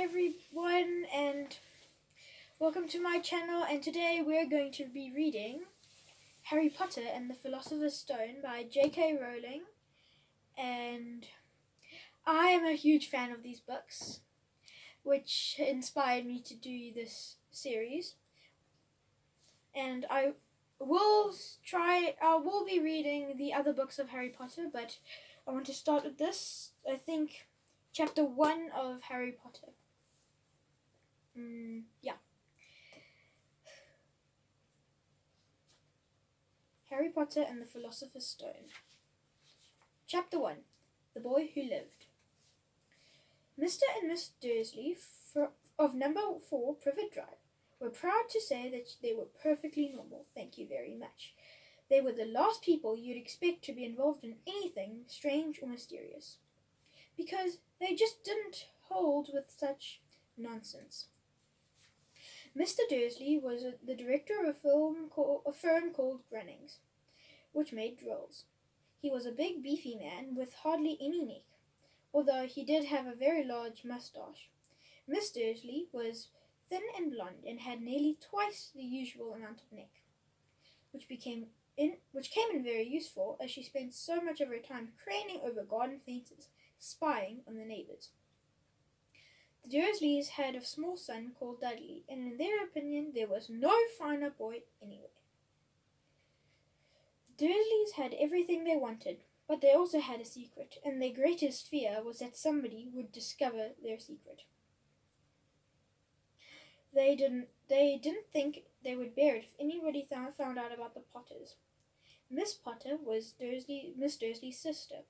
everyone, and welcome to my channel. And today we're going to be reading Harry Potter and the Philosopher's Stone by J.K. Rowling. And I am a huge fan of these books, which inspired me to do this series. And I will be reading the other books of Harry Potter, but I want to start with this. I think chapter 1 of Harry Potter. Harry Potter and the Philosopher's Stone. Chapter 1. The Boy Who Lived. Mr. and Miss Dursley of number 4 Privet Drive were proud to say that they were perfectly normal. Thank you very much. They were the last people you'd expect to be involved in anything strange or mysterious, because they just didn't hold with such nonsense. Mr. Dursley was the director of a firm called Grunnings, which made drills. He was a big, beefy man with hardly any neck, although he did have a very large moustache. Miss Dursley was thin and blonde and had nearly twice the usual amount of neck, which came in very useful, as she spent so much of her time craning over garden fences, spying on the neighbours. The Dursleys had a small son called Dudley, and in their opinion there was no finer boy anywhere. The Dursleys had everything they wanted, but they also had a secret, and their greatest fear was that somebody would discover their secret. They didn't think they would bear it if anybody found out about the Potters. Miss Potter was Miss Dursley's sister,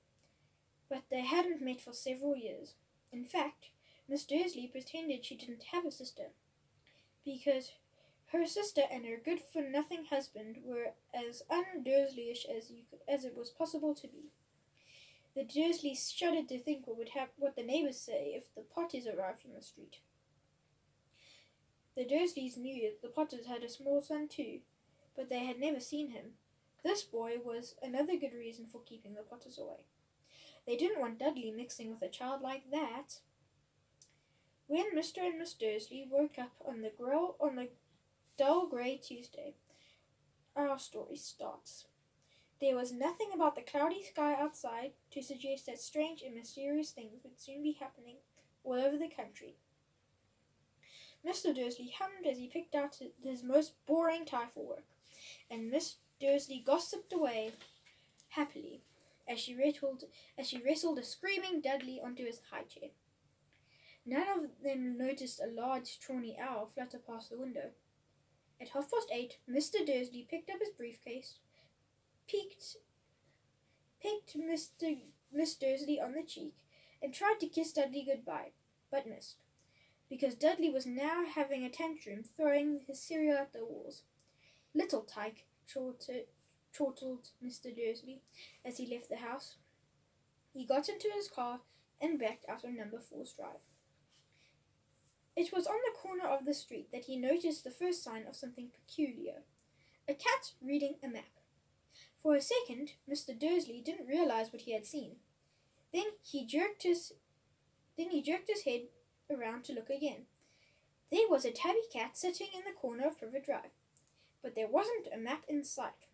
but they hadn't met for several years. In fact, Miss Dursley pretended she didn't have a sister, because her sister and her good-for-nothing husband were as un-Dursleyish as it was possible to be. The Dursleys shuddered to think what the neighbours say if the Potters arrived on the street. The Dursleys knew that the Potters had a small son too, but they had never seen him. This boy was another good reason for keeping the Potters away. They didn't want Dudley mixing with a child like that. When Mr. and Miss Dursley woke up on the dull grey Tuesday, our story starts. There was nothing about the cloudy sky outside to suggest that strange and mysterious things would soon be happening all over the country. Mr. Dursley hummed as he picked out his most boring tie for work, and Miss Dursley gossiped away happily as she wrestled a screaming Dudley onto his high chair. None of them noticed a large, tawny owl flutter past the window. At 8:30, Mr. Dursley picked up his briefcase, pecked Miss Dursley on the cheek, and tried to kiss Dudley goodbye, but missed, because Dudley was now having a tantrum, throwing his cereal at the walls. "Little tyke," chortled Mr. Dursley as he left the house. He got into his car and backed out on number 4's drive. It was on the corner of the street that he noticed the first sign of something peculiar: a cat reading a map. For a second, Mr. Dursley didn't realize what he had seen. Then he jerked his head around to look again. There was a tabby cat sitting in the corner of Privet Drive, but there wasn't a map in sight.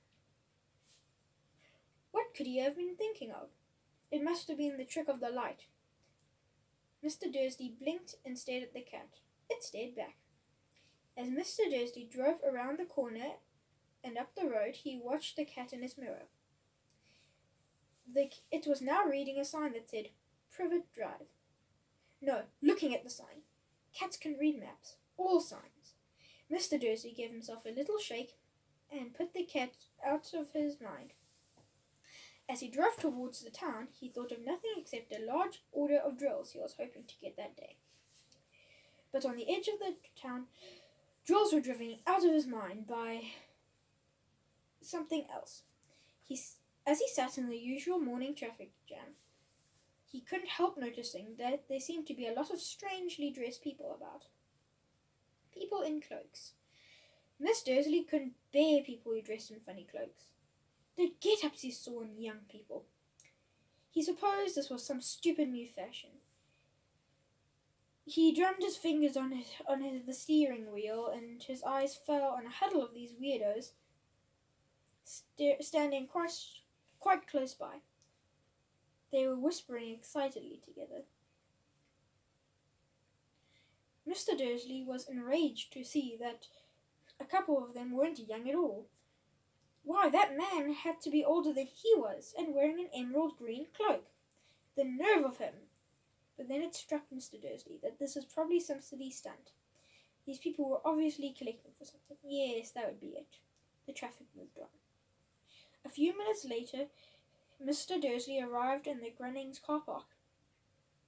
What could he have been thinking of? It must have been the trick of the light. Mr. Dursley blinked and stared at the cat. It stared back. As Mr. Dursley drove around the corner and up the road, he watched the cat in his mirror. It was now reading a sign that said, "Privet Drive." No, looking at the sign. Cats can read maps. All signs. Mr. Dursley gave himself a little shake and put the cat out of his mind. As he drove towards the town, he thought of nothing except a large order of drills he was hoping to get that day. But on the edge of the town, drills were driven out of his mind by something else. As he sat in the usual morning traffic jam, he couldn't help noticing that there seemed to be a lot of strangely dressed people about. People in cloaks. Miss Dursley couldn't bear people who dressed in funny cloaks. The get-ups he saw in young people. He supposed this was some stupid new fashion. He drummed his fingers on the steering wheel, and his eyes fell on a huddle of these weirdos standing quite close by. They were whispering excitedly together. Mr. Dursley was enraged to see that a couple of them weren't young at all. Why, that man had to be older than he was, and wearing an emerald green cloak. The nerve of him! But then it struck Mr. Dursley that this was probably some silly stunt. These people were obviously collecting for something. Yes, that would be it. The traffic moved on. A few minutes later, Mr. Dursley arrived in the Grunnings car park,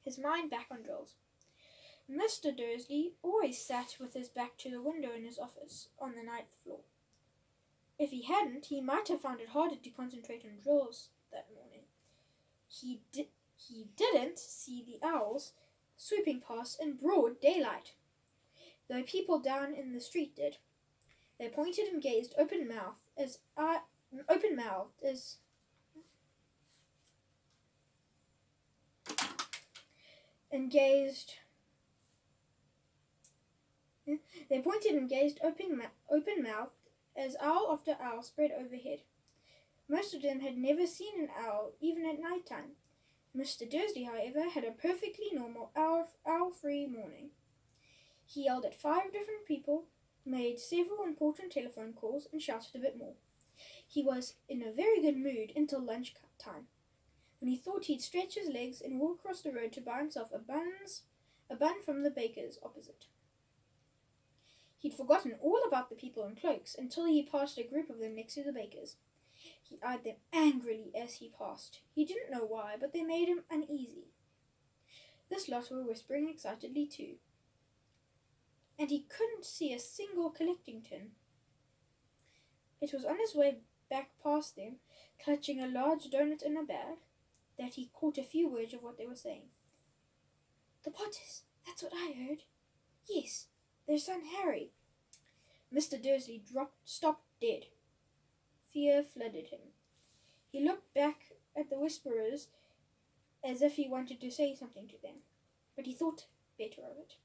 his mind back on drills. Mr. Dursley always sat with his back to the window in his office on the ninth floor. If he hadn't, he might have found it harder to concentrate on drills that morning. He didn't see the owls swooping past in broad daylight, though people down in the street did. They pointed and gazed open-mouthed as owl after owl spread overhead. Most of them had never seen an owl, even at night time. Mr. Dursley, however, had a perfectly normal owl-free morning. He yelled at 5 different people, made several important telephone calls, and shouted a bit more. He was in a very good mood until lunch time, when he thought he'd stretch his legs and walk across the road to buy himself a bun from the baker's opposite. He'd forgotten all about the people in cloaks until he passed a group of them next to the baker's. He eyed them angrily as he passed. He didn't know why, but they made him uneasy. This lot were whispering excitedly too, and he couldn't see a single collecting tin. It was on his way back past them, clutching a large doughnut in a bag, that he caught a few words of what they were saying. "The Potters, that's what I heard. Yes, their son Harry." Mr. Dursley stopped dead. Fear flooded him. He looked back at the whisperers as if he wanted to say something to them, but he thought better of it.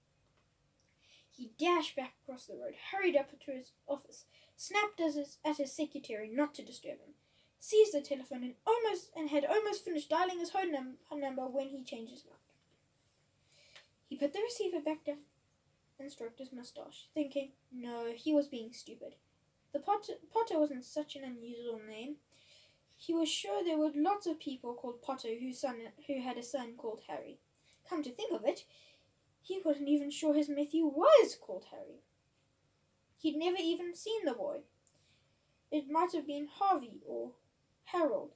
He dashed back across the road, hurried up to his office, snapped at his secretary not to disturb him, seized the telephone and had almost finished dialing his home number when he changed his mind. He put the receiver back down and stroked his moustache, thinking, no, he was being stupid. The Potter wasn't such an unusual name. He was sure there were lots of people called Potter who had a son called Harry. Come to think of it, he wasn't even sure his nephew was called Harry. He'd never even seen the boy. It might have been Harvey or Harold.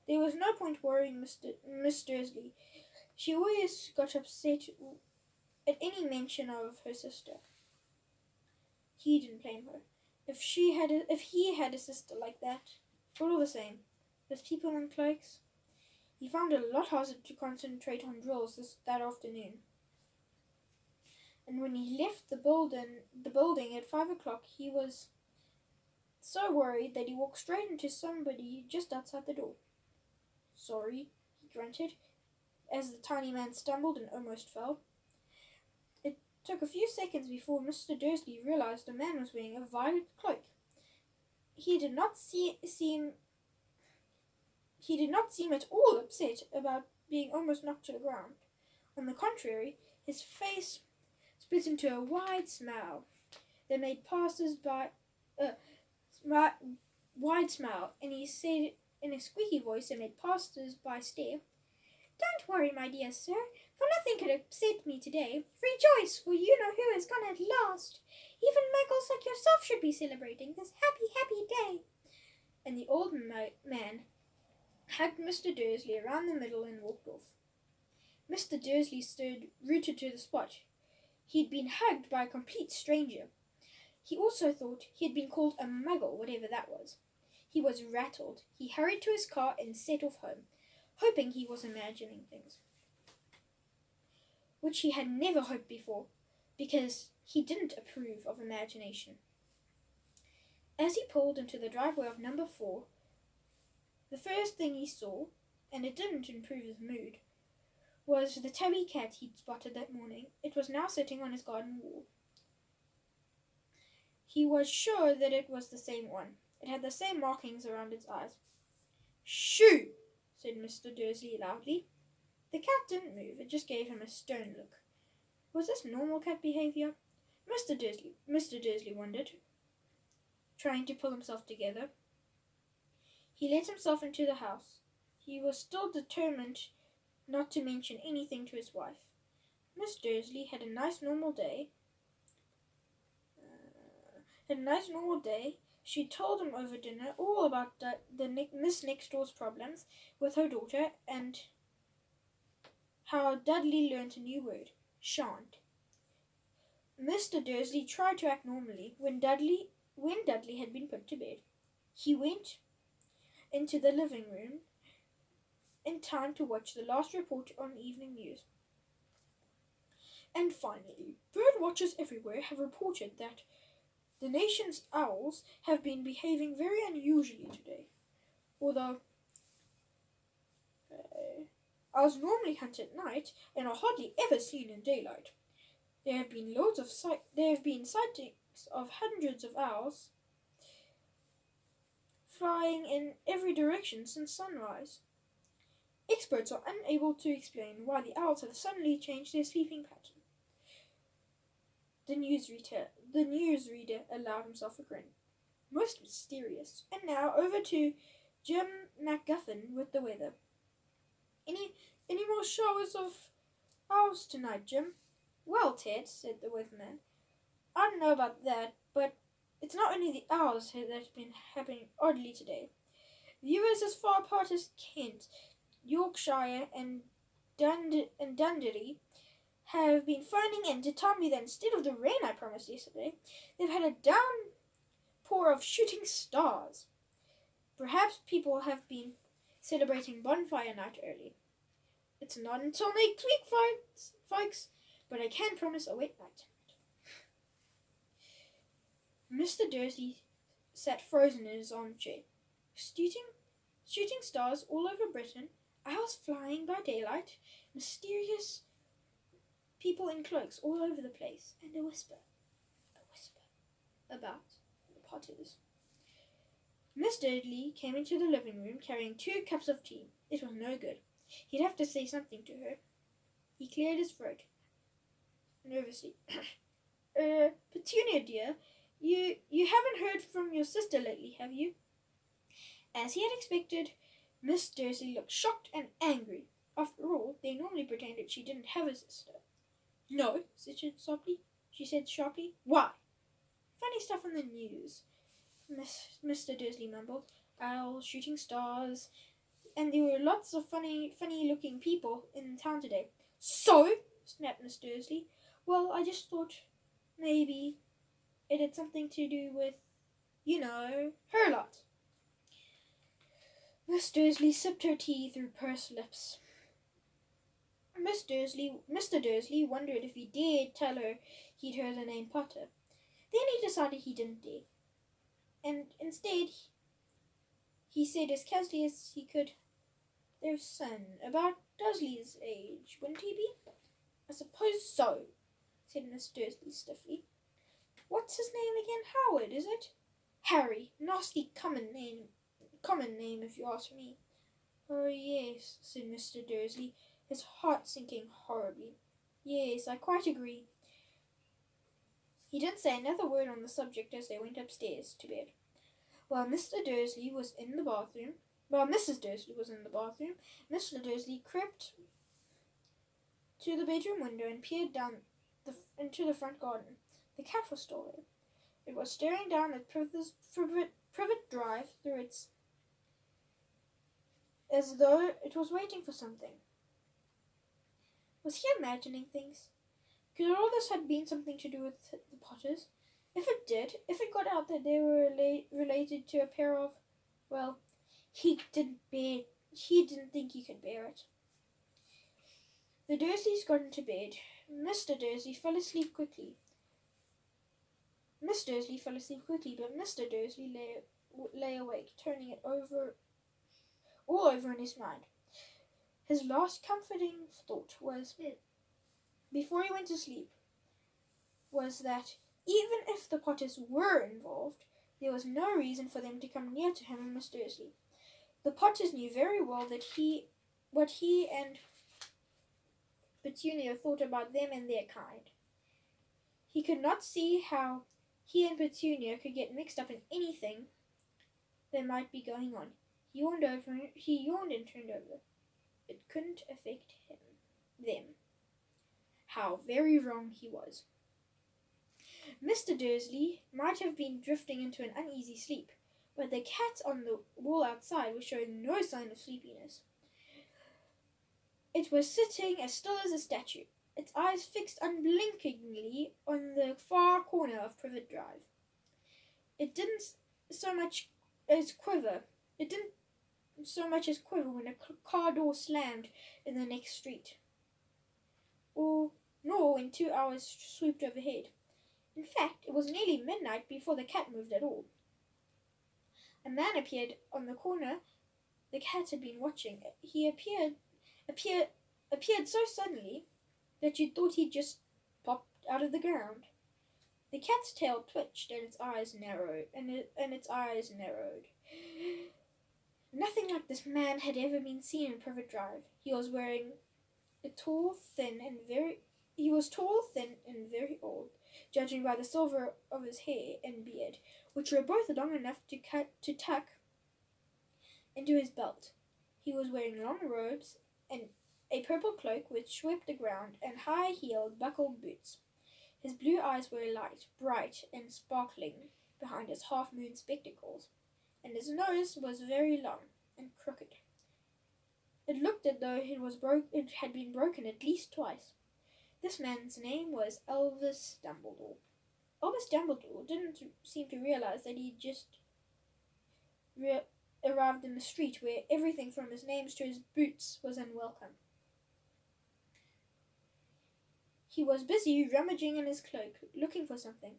There was no point worrying Miss Dursley. She always got upset at any mention of her sister. He didn't blame her. If he had a sister like that, but all the same, those people in cloaks. He found it a lot harder to concentrate on drills that afternoon. And when he left the building at 5 o'clock, he was so worried that he walked straight into somebody just outside the door. "Sorry," he grunted, as the tiny man stumbled and almost fell. It took a few seconds before Mr. Dursley realized the man was wearing a violet cloak. He did not seem at all upset about being almost knocked to the ground. On the contrary, his face split into a wide smile that made passers-by wide smile, and he said in a squeaky voice that made passers-by stare, "Don't worry, my dear sir, for nothing could upset me today. Rejoice, for you know who has gone at last. Even muggles like yourself should be celebrating this happy, happy day." And the old man hugged Mr. Dursley around the middle and walked off. Mr. Dursley stood rooted to the spot. He'd been hugged by a complete stranger. He also thought he had been called a muggle, whatever that was. He was rattled. He hurried to his car and set off home, hoping he was imagining things, which he had never hoped before, because he didn't approve of imagination. As he pulled into the driveway of number 4, the first thing he saw, and it didn't improve his mood, was the tabby cat he'd spotted that morning. It was now sitting on his garden wall. He was sure that it was the same one. It had the same markings around its eyes. "Shoo!" said Mr. Dursley loudly. The cat didn't move. It just gave him a stern look. Was this normal cat behavior? Mr. Dursley wondered, trying to pull himself together. He let himself into the house. He was still determined not to mention anything to his wife. Miss Dursley had a nice normal day. She told him over dinner all about Miss Next Door's problems with her daughter and how Dudley learnt a new word, shan't. Mr. Dursley tried to act normally when Dudley had been put to bed. He went into the living room in time to watch the last report on evening news. And finally, bird watchers everywhere have reported that the nation's owls have been behaving very unusually today. Although owls normally hunt at night and are hardly ever seen in daylight. There have been sightings of hundreds of owls flying in every direction since sunrise. Experts are unable to explain why the owls have suddenly changed their sleeping pattern. The newsreader allowed himself a grin. Most mysterious. And now over to Jim MacGuffin with the weather. Any more showers of owls tonight, Jim? Well, Ted, said the weatherman, I don't know about that, but it's not only the owls that have been happening oddly today. Viewers as far apart as Kent, Yorkshire, and Dundee have been phoning in to tell me that instead of the rain I promised yesterday, they've had a downpour of shooting stars. Perhaps people have been celebrating bonfire night early. It's not until next week, folks, but I can promise a wet night. Mr. Dursley sat frozen in his armchair. Shooting stars all over Britain, owls flying by daylight, mysterious people in cloaks all over the place, and a whisper about the Potters. Miss Dudley came into the living room carrying 2 cups of tea. It was no good. He'd have to say something to her. He cleared his throat nervously. Petunia, dear, you haven't heard from your sister lately, have you? As he had expected, Miss Dursley looked shocked and angry. After all, they normally pretended she didn't have a sister. No, she said sharply. Why? Funny stuff on the news, Mr. Dursley mumbled. Owls, shooting stars, and there were lots of funny-looking people in town today. So? Snapped Miss Dursley. Well, I just thought maybe it had something to do with, her lot. Miss Dursley sipped her tea through pursed lips. Mr. Dursley wondered if he dared tell her he'd heard the name Potter. Then he decided he didn't dare. And instead, he said as casually as he could, their son, about Dursley's age, wouldn't he be? I suppose so, said Miss Dursley stiffly. What's his name again? Howard, is it? Harry. Nasty common name if you ask me. Oh, yes, said Mr. Dursley, his heart sinking horribly. Yes, I quite agree. He didn't say another word on the subject as they went upstairs to bed. While Mrs. Dursley was in the bathroom, Mr. Dursley crept to the bedroom window and peered down into the front garden. The cat was still there. It was staring down at Privet Drive through its as though it was waiting for something. Was he imagining things? Could all this have been something to do with the Potters? If it got out that they were related to a pair of, well, he didn't think he could bear it. The Dursleys got into bed. Mr. Dursley fell asleep quickly. Miss Dursley fell asleep quickly, but Mr. Dursley lay awake, turning it all over in his mind. His last comforting thought was, before he went to sleep, was that even if the Potters were involved, there was no reason for them to come near to him and Miss Dursley. The Potters knew very well that what he and Petunia thought about them and their kind. He could not see how he and Petunia could get mixed up in anything that might be going on. He yawned and turned over. It couldn't affect them. How very wrong he was. Mr. Dursley might have been drifting into an uneasy sleep, but the cat on the wall outside was showing no sign of sleepiness. It was sitting as still as a statue, its eyes fixed unblinkingly on the far corner of Privet Drive. It didn't so much as quiver when a car door slammed in the next street, nor when 2 hours swooped overhead. In fact, it was nearly midnight before the cat moved at all. A man appeared on the corner the cat had been watching. He appeared so suddenly that you thought he'd just popped out of the ground. The cat's tail twitched and its eyes narrowed. Nothing like this man had ever been seen in Privet Drive. He was tall, thin, and very old, judging by the silver of his hair and beard, which were both long enough to tuck into his belt. He was wearing long robes and a purple cloak which swept the ground, and high-heeled, buckled boots. His blue eyes were light, bright, and sparkling behind his half-moon spectacles, and his nose was very long and crooked. It looked as though it had been broken at least twice. This man's name was Albus Dumbledore. Albus Dumbledore didn't seem to realize that he'd just arrived in the street where everything from his names to his boots was unwelcome. He was busy rummaging in his cloak, looking for something.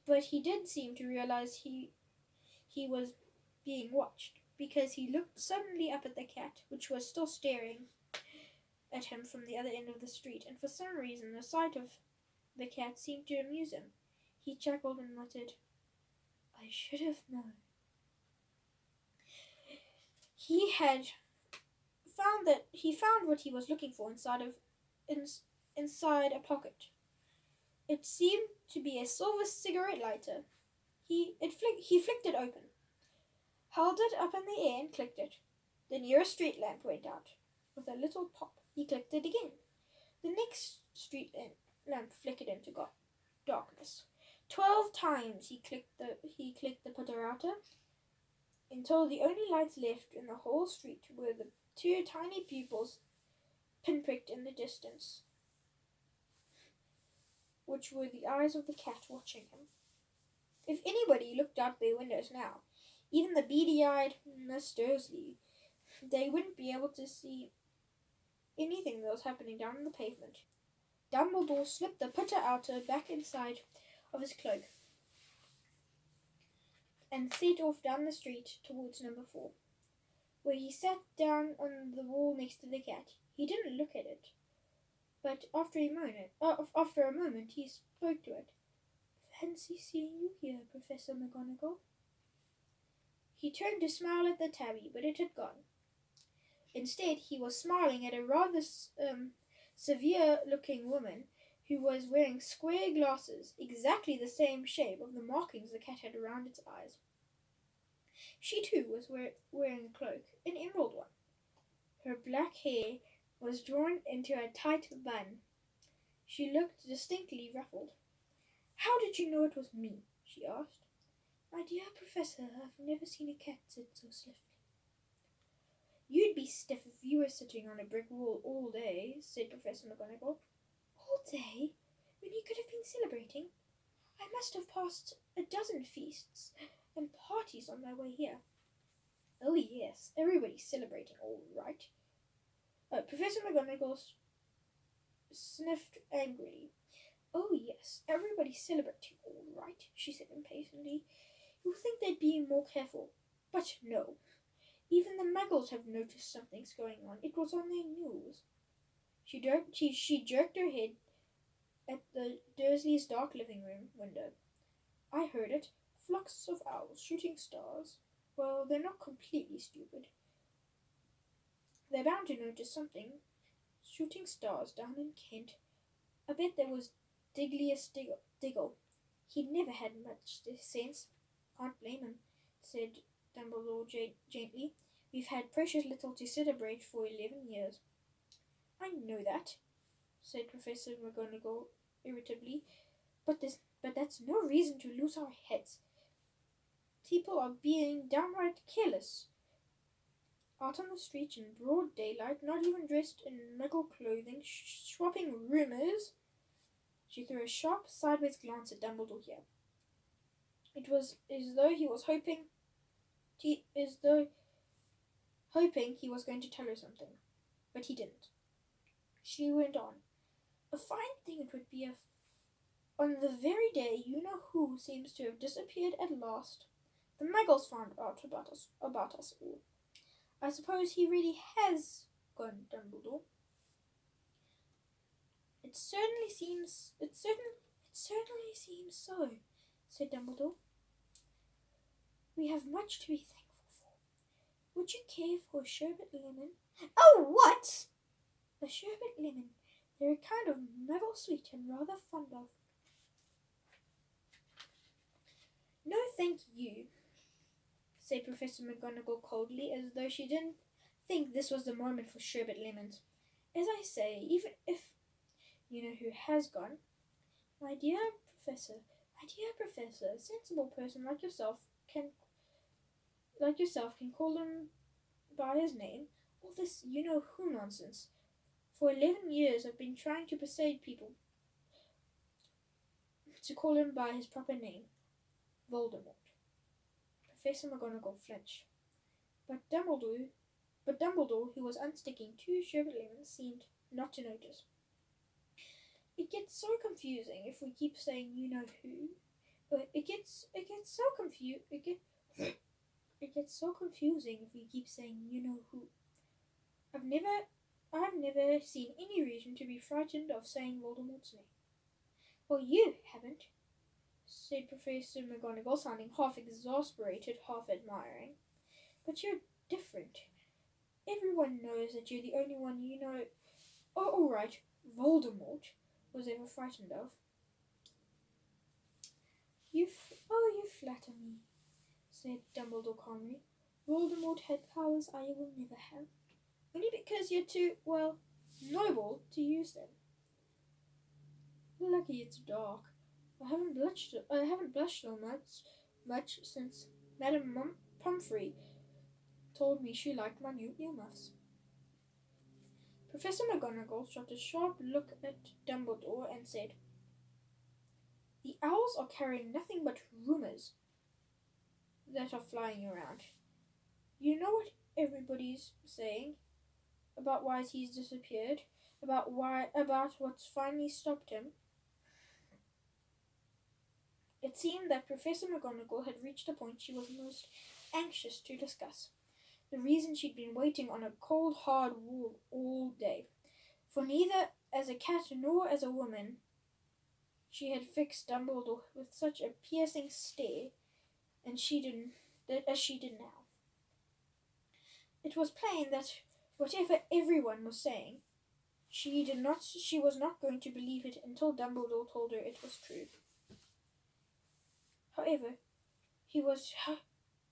But he did seem to realize he was being watched, because he looked suddenly up at the cat, which was still staring at him from the other end of the street, and for some reason the sight of the cat seemed to amuse him. He chuckled and muttered, "I should have known." He found what he was looking for inside a pocket. It seemed to be a silver cigarette lighter. He flicked it open, held it up in the air and clicked it. The nearest street lamp went out with a little pop. He clicked it again. The next street lamp flickered into darkness. 12 times he clicked the putter outer, until the only lights left in the whole street were the 2 tiny pupils pinpricked in the distance, which were the eyes of the cat watching him. If anybody looked out their windows now, even the beady-eyed Miss Dursley, they wouldn't be able to see anything that was happening down on the pavement. Dumbledore slipped the putter outer back inside of his cloak and set off down the street towards number 4, where he sat down on the wall next to the cat. He didn't look at it, but after a moment he spoke to it. "Fancy seeing you here, Professor McGonagall." He turned to smile at the tabby, but it had gone. Instead, he was smiling at a rather severe-looking woman who was wearing square glasses, exactly the same shape of the markings the cat had around its eyes. She, too, was wearing a cloak, an emerald one. Her black hair was drawn into a tight bun. She looked distinctly ruffled. "How did you know it was me?" she asked. "My dear Professor, I've never seen a cat sit so stiffly." "You'd be stiff if you were sitting on a brick wall all day," said Professor McGonagall. "All day? When you could have been celebrating? I must have passed a dozen feasts and parties on my way here." "Oh, yes, everybody's celebrating, all right." Professor McGonagall sniffed angrily. "Oh, yes, everybody's celebrating, all right," she said impatiently. "You'd think they'd be more careful. But no. Even the muggles have noticed something's going on. It was on their news. She jerked her head at the Dursleys' dark living room window. I heard it. Flocks of owls shooting stars. Well, they're not completely stupid. They're bound to notice something. Shooting stars down in Kent. I bet there was Diglius Diggle. He'd never had much sense. Can't blame him, said Dumbledore gently. We've had precious little to celebrate for 11 years. I know that, said Professor McGonagall irritably, but that's no reason to lose our heads. People are being downright careless. Out on the street in broad daylight, not even dressed in muggle clothing, swapping rumours. She threw a sharp sideways glance at Dumbledore here. It was as though he was hoping he was going to tell her something, but he didn't. She went on. A fine thing it would be if, on the very day you-know-who seems to have disappeared at last, the muggles found out about us all. I suppose he really has gone, Dumbledore. It certainly seems so, said Dumbledore. We have much to be thankful for. Would you care for a sherbet lemon? Oh, what? A sherbet lemon. They're a kind of muggle sweet and rather fond of. No, thank you, said Professor McGonagall coldly, as though she didn't think this was the moment for sherbet lemons. As I say, even if you-know-who has gone, my dear Professor, a sensible person like yourself can call him by his name. All this you-know-who nonsense. For 11 years I've been trying to persuade people to call him by his proper name, Voldemort. Professor McGonagall flinched. But Dumbledore, who was unsticking 2 sherbet lemons, seemed not to notice. It gets so confusing if we keep saying you-know-who. It gets so confusing if we keep saying you-know-who. I've never seen any reason to be frightened of saying Voldemort's name. Well, you haven't, said Professor McGonagall, sounding half exasperated, half admiring. But you're different. Everyone knows that you're the only one all right, Voldemort was ever frightened of. You flatter me, said Dumbledore calmly. Voldemort had powers I will never have. Only because you're too, noble to use them. Lucky it's dark. I haven't blushed so much since Madame Pomfrey told me she liked my new earmuffs. Professor McGonagall shot a sharp look at Dumbledore and said, The owls are carrying nothing but rumours that are flying around. You know what everybody's saying about why he's disappeared, about what's finally stopped him. It seemed that Professor McGonagall had reached a point she was most anxious to discuss. The reason she'd been waiting on a cold, hard wall all day. For neither as a cat nor as a woman she had fixed Dumbledore with such a piercing stare, as she did now. It was plain that whatever everyone was saying, she was not going to believe it until Dumbledore told her it was true.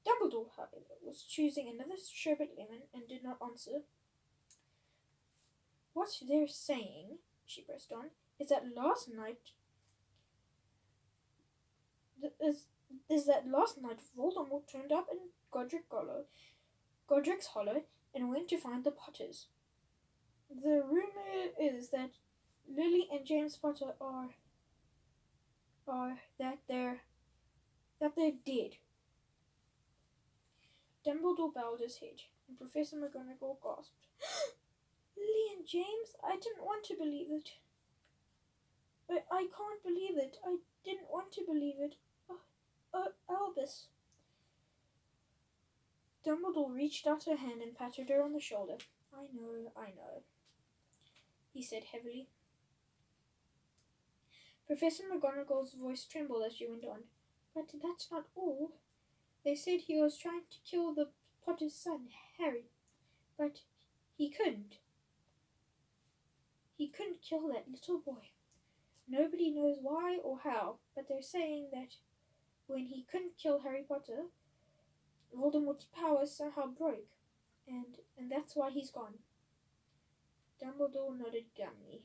Dumbledore, however, was choosing another sherbet lemon and did not answer. What they're saying, she pressed on, is that last night Voldemort turned up in Godric's Hollow and went to find the Potters. The rumour is that Lily and James Potter that they're dead. Dumbledore bowed his head, and Professor McGonagall gasped. Lily and James? I didn't want to believe it. I can't believe it. I didn't want to believe it. Albus. Dumbledore reached out her hand and patted her on the shoulder. I know, he said heavily. Professor McGonagall's voice trembled as she went on. But that's not all. They said he was trying to kill the Potter's son, Harry. But he couldn't. He couldn't kill that little boy. Nobody knows why or how, but they're saying that when he couldn't kill Harry Potter, Voldemort's powers somehow broke, and that's why he's gone. Dumbledore nodded glumly.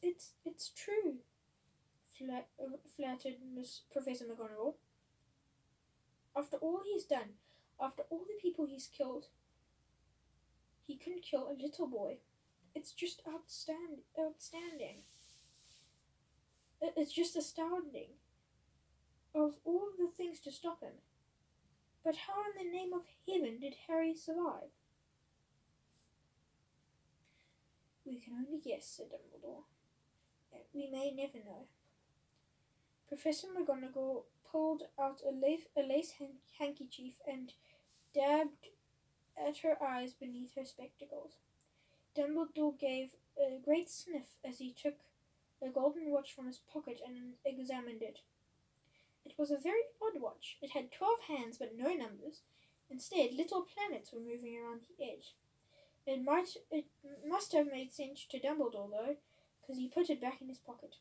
It's true, flattered Miss Professor McGonagall. After all he's done, after all the people he's killed, he couldn't kill a little boy. It's just outstanding. It's just astounding. Of all the things to stop him. But how in the name of heaven did Harry survive? We can only guess, said Dumbledore. We may never know. Professor McGonagall pulled out a lace handkerchief and dabbed at her eyes beneath her spectacles. Dumbledore gave a great sniff as he took a golden watch from his pocket and examined it. It was a very odd watch. It had 12 hands but no numbers. Instead, little planets were moving around the edge. It must have made sense to Dumbledore, though, because he put it back in his pocket.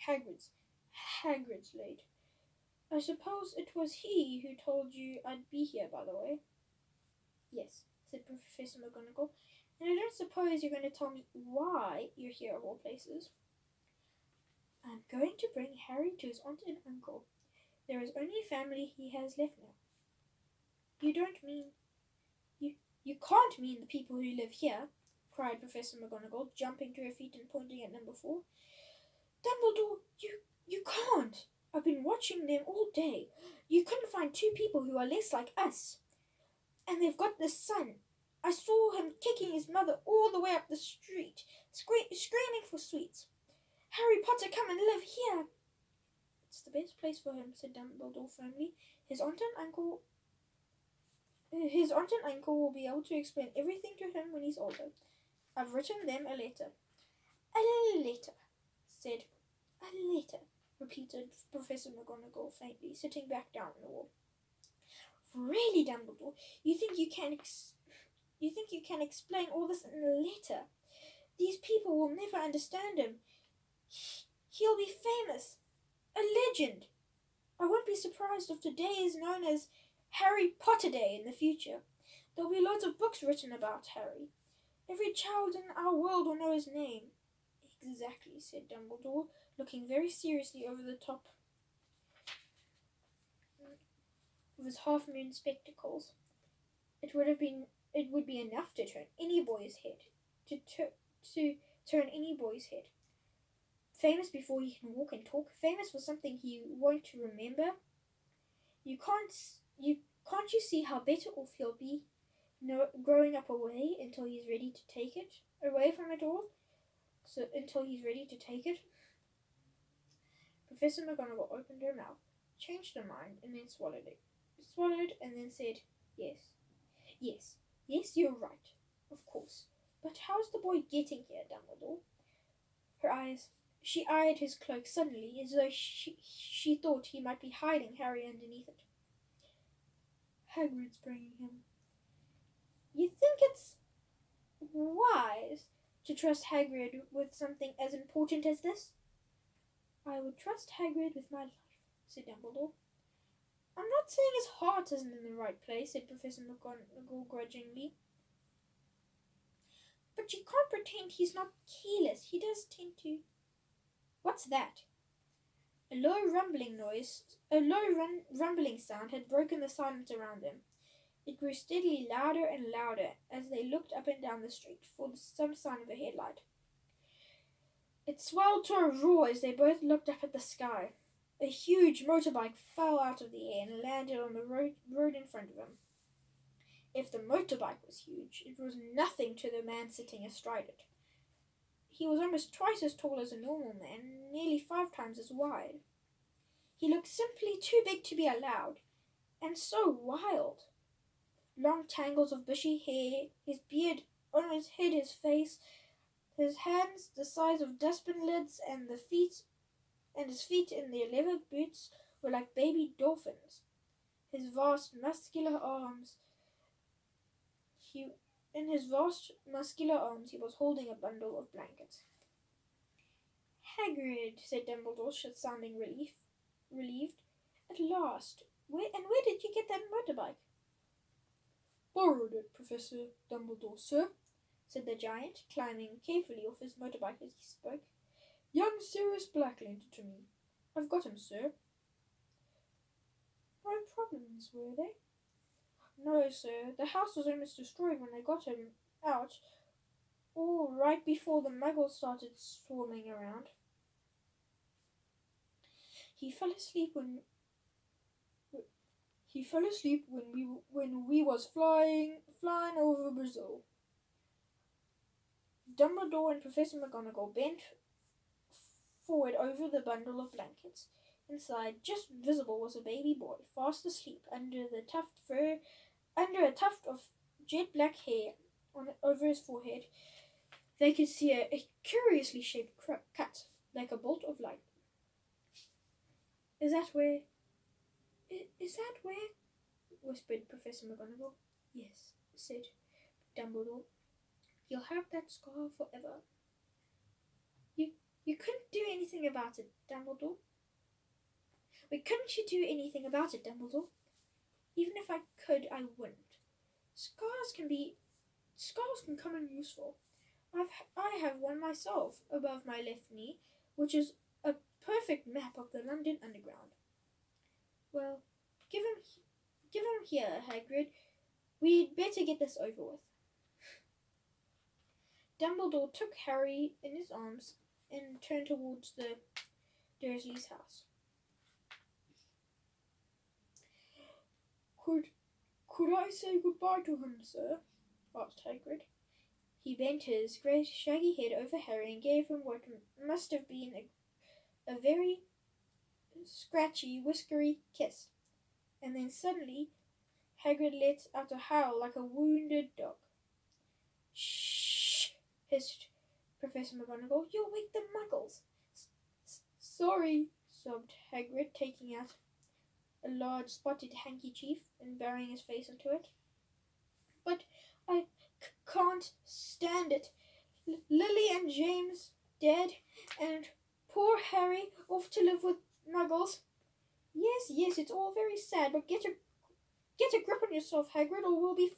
Hagrid's laid. I suppose it was he who told you I'd be here, by the way. Yes, said Professor McGonagall, and I don't suppose you're going to tell me why you're here of all places. I'm going to bring Harry to his aunt and uncle. There is only family he has left now. You don't mean... You can't mean the people who live here, cried Professor McGonagall, jumping to her feet and pointing at number 4. Dumbledore, you can't. I've been watching them all day. You couldn't find 2 people who are less like us. And they've got this son. I saw him kicking his mother all the way up the street, screaming for sweets. Harry Potter, come and live here. It's the best place for him, said Dumbledore firmly. His aunt and uncle will be able to explain everything to him when he's older. I've written them a letter. A letter, repeated Professor McGonagall faintly, sitting back down on the wall. Really, Dumbledore, you think you can explain all this in a letter? These people will never understand him. He'll be famous, a legend. I won't be surprised if today is known as Harry Potter Day in the future. There'll be loads of books written about Harry. Every child in our world will know his name. Exactly, said Dumbledore, looking very seriously over the top of his half-moon spectacles. It would be enough to turn any boy's head. To turn any boy's head. Famous before he can walk and talk. Famous for something he won't remember. Can't you see how better off he'll be growing up away until he's ready to take it? Away from it all? So until he's ready to take it? Professor McGonagall opened her mouth, changed her mind, and then swallowed it. Swallowed and then said, Yes, you're right, of course. But how's the boy getting here, Dumbledore? She eyed his cloak suddenly, as though she thought he might be hiding Harry underneath it. Hagrid's bringing him. You think it's wise to trust Hagrid with something as important as this? I would trust Hagrid with my life, said Dumbledore. I'm not saying his heart isn't in the right place, said Professor McGonagall grudgingly. But you can't pretend he's not careless. He does tend to... What's that? A low rumbling sound had broken the silence around them. It grew steadily louder and louder as they looked up and down the street for some sign of a headlight. It swelled to a roar as they both looked up at the sky. A huge motorbike fell out of the air and landed on the road in front of them. If the motorbike was huge, it was nothing to the man sitting astride it. He was almost twice as tall as a normal man, nearly 5 times as wide. He looked simply too big to be allowed, and so wild. Long tangles of bushy hair, his beard almost hid his face, his hands the size of dustbin lids, and his feet in their leather boots were like baby dolphins. His vast muscular arms he In his vast muscular arms he was holding a bundle of blankets. Hagrid, said Dumbledore, sounding relieved. At last. Where did you get that motorbike? Borrowed it, Professor Dumbledore, sir, said the giant, climbing carefully off his motorbike as he spoke. Young Sirius Black lent it to me. I've got him, sir. No problems, were there? No, sir. The house was almost destroyed when I got him out, all right before the muggles started swarming around. He fell asleep when we was flying over Brazil. Dumbledore and Professor McGonagall bent forward over the bundle of blankets. Inside, just visible, was a baby boy, fast asleep under a tuft of jet black hair over his forehead. They could see a curiously shaped cut, like a bolt of light. Is that where? Whispered Professor McGonagall. Yes, said Dumbledore. You'll have that scar forever. You couldn't do anything about it, Dumbledore. Wait, couldn't you do anything about it, Dumbledore? Even if I could, I wouldn't. Scars can come in useful. I have one myself above my left knee, which is a perfect map of the London Underground. Well, give him here, Hagrid. We'd better get this over with. Dumbledore took Harry in his arms and turned towards the Dursleys' house. Could I say goodbye to him, sir? Asked Hagrid. He bent his great shaggy head over Harry and gave him what must have been a very scratchy, whiskery kiss. And then suddenly Hagrid let out a howl like a wounded dog. Shh! Hissed Professor McGonagall. You'll wake the muggles. Sorry, sobbed Hagrid, taking out a large spotted handkerchief and burying his face into it. But I can't stand it. Lily and James dead, and poor Harry off to live with muggles. Yes, it's all very sad, but get a grip on yourself, Hagrid, or we'll be